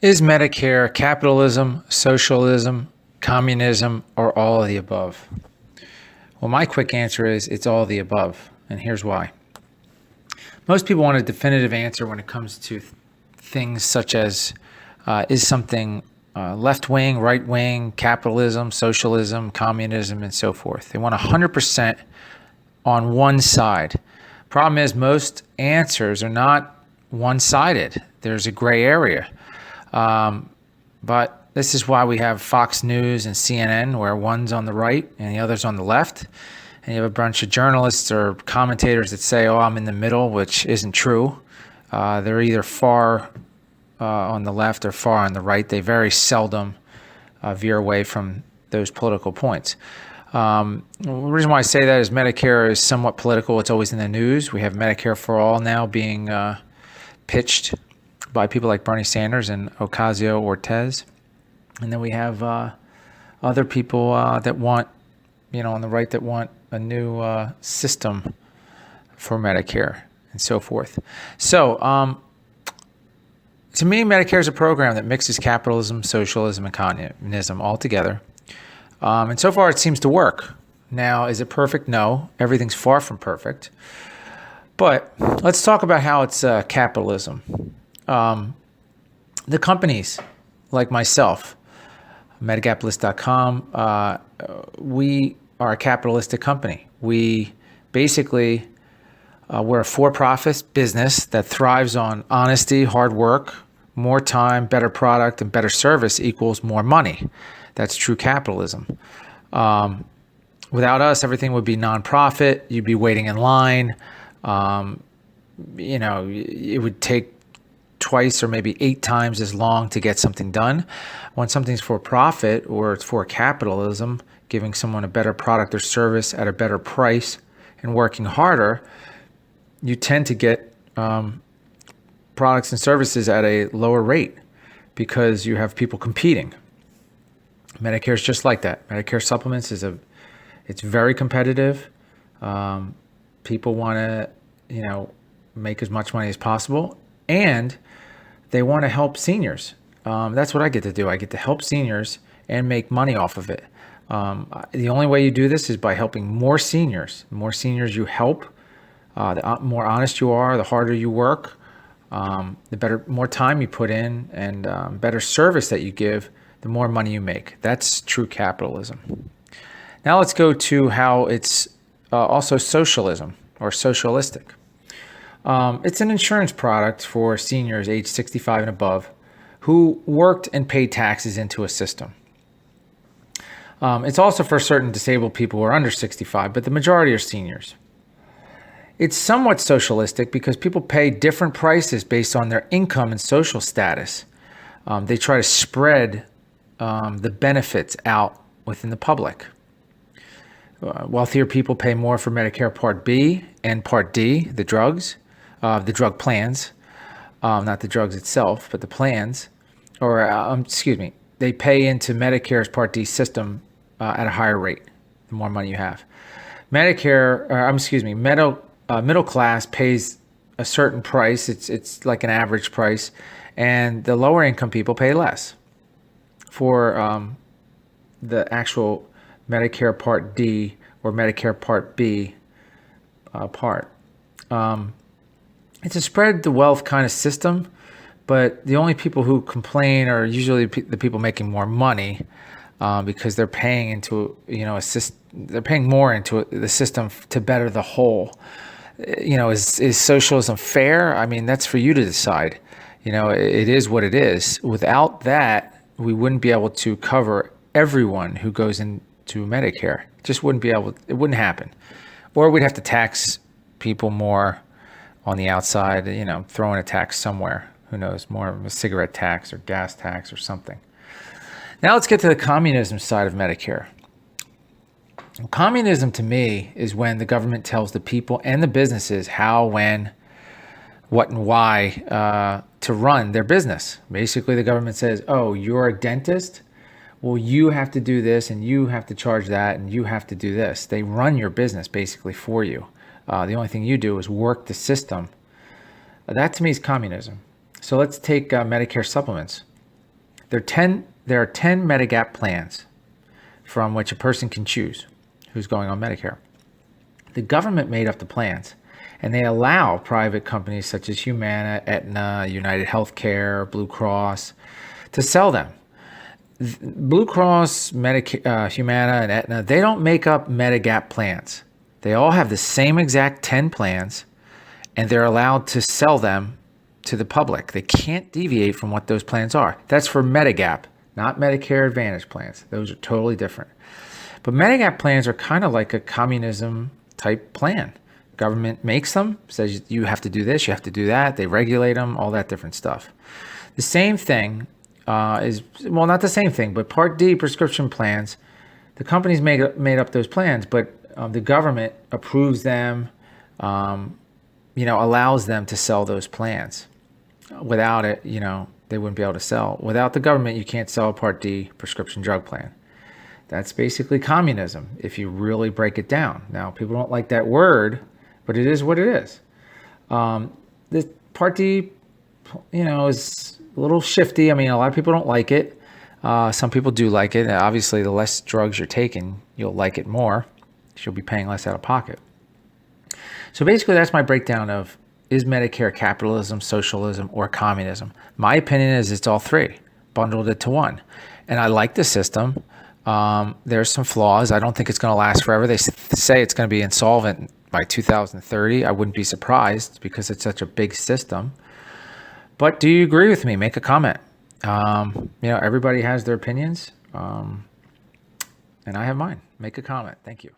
Is Medicare capitalism, socialism, communism, or all of the above? Well, my quick answer is it's all of the above, and here's why. Most people want a definitive answer when it comes to things such as is something left wing, right wing, capitalism, socialism, communism, and so forth. They want 100% on one side. Problem is, most answers are not one-sided. There's a gray area. But this is why we have Fox News and CNN, where one's on the right and the other's on the left. And you have a bunch of journalists or commentators that say, oh, I'm in the middle, which isn't true. They're either far on the left or far on the right. They very seldom veer away from those political points. The reason why I say that is Medicare is somewhat political. It's always in the news. We have Medicare for All now being pitched by people like Bernie Sanders and Ocasio-Cortez. And then we have other people that want, on the right, that want a new system for Medicare and so forth. So to me, Medicare is a program that mixes capitalism, socialism, and communism all together. And so far, it seems to work. Now, is it perfect? No. Everything's far from perfect. But let's talk about how it's capitalism. The companies like myself, Medicapitalist.com, we are a capitalistic company. We basically, we're a for-profit business that thrives on honesty, hard work, more time, better product, and better service equals more money. That's true capitalism. Without us, everything would be nonprofit. You'd be waiting in line. It would take twice or maybe 8 times as long to get something done. When something's for profit or it's for capitalism, giving someone a better product or service at a better price and working harder, you tend to get products and services at a lower rate because you have people competing. Medicare is just like that. Medicare supplements it's very competitive. People want to, make as much money as possible, and they want to help seniors. That's what I get to do. I get to help seniors and make money off of it. The only way you do this is by helping more seniors. The more seniors you help, the more honest you are, the harder you work, more time you put in, and better service that you give, the more money you make. That's true capitalism. Now let's go to how it's also socialism or socialistic. It's an insurance product for seniors age 65 and above who worked and paid taxes into a system. It's also for certain disabled people who are under 65, but the majority are seniors. It's somewhat socialistic because people pay different prices based on their income and social status. They try to spread the benefits out within the public. Wealthier people pay more for Medicare Part B and Part D, the drugs, the drug plans, not the drugs itself, but the plans, they pay into Medicare's Part D system at a higher rate, the more money you have. Middle class pays a certain price. It's like an average price, and the lower income people pay less for the actual Medicare Part D or Medicare Part B part. It's a spread the wealth kind of system, but the only people who complain are usually the people making more money because they're paying into they're paying more into the system to better the whole. Is socialism fair? I mean, that's for you to decide. It is what it is. Without that, we wouldn't be able to cover everyone who goes into Medicare. It wouldn't happen. Or we'd have to tax people more on the outside, throwing a tax somewhere. Who knows, more of a cigarette tax or gas tax or something. Now let's get to the communism side of Medicare. Communism to me is when the government tells the people and the businesses how, when, what, and why to run their business. Basically, the government says, oh, you're a dentist? Well, you have to do this, and you have to charge that, and you have to do this. They run your business basically for you. The only thing you do is work the system. That to me is communism. So let's take Medicare supplements. There are 10 Medigap plans from which a person can choose who's going on Medicare. The government made up the plans, and they allow private companies such as Humana, Aetna, United Healthcare, Blue Cross to sell them. Blue Cross, Humana, and Aetna, they don't make up Medigap plans. They all have the same exact 10 plans, and they're allowed to sell them to the public. They can't deviate from what those plans are. That's for Medigap, not Medicare Advantage plans. Those are totally different. But Medigap plans are kind of like a communism type plan. Government makes them, says you have to do this, you have to do that. They regulate them, all that different stuff. The same thing not the same thing, but Part D prescription plans, the companies made up those plans, but the government approves them, allows them to sell those plans. Without it, they wouldn't be able to sell. Without the government, you can't sell a Part D prescription drug plan. That's basically communism, if you really break it down. Now, people don't like that word, but it is what it is. The Part D, is a little shifty. I mean, a lot of people don't like it. Some people do like it. Obviously, the less drugs you're taking, you'll like it more. You'll be paying less out of pocket. So basically, that's my breakdown of, is Medicare capitalism, socialism, or communism? My opinion is it's all three, bundled it to one. And I like the system. There's some flaws. I don't think it's going to last forever. They say it's going to be insolvent by 2030. I wouldn't be surprised because it's such a big system. But do you agree with me? Make a comment. Everybody has their opinions, and I have mine. Make a comment. Thank you.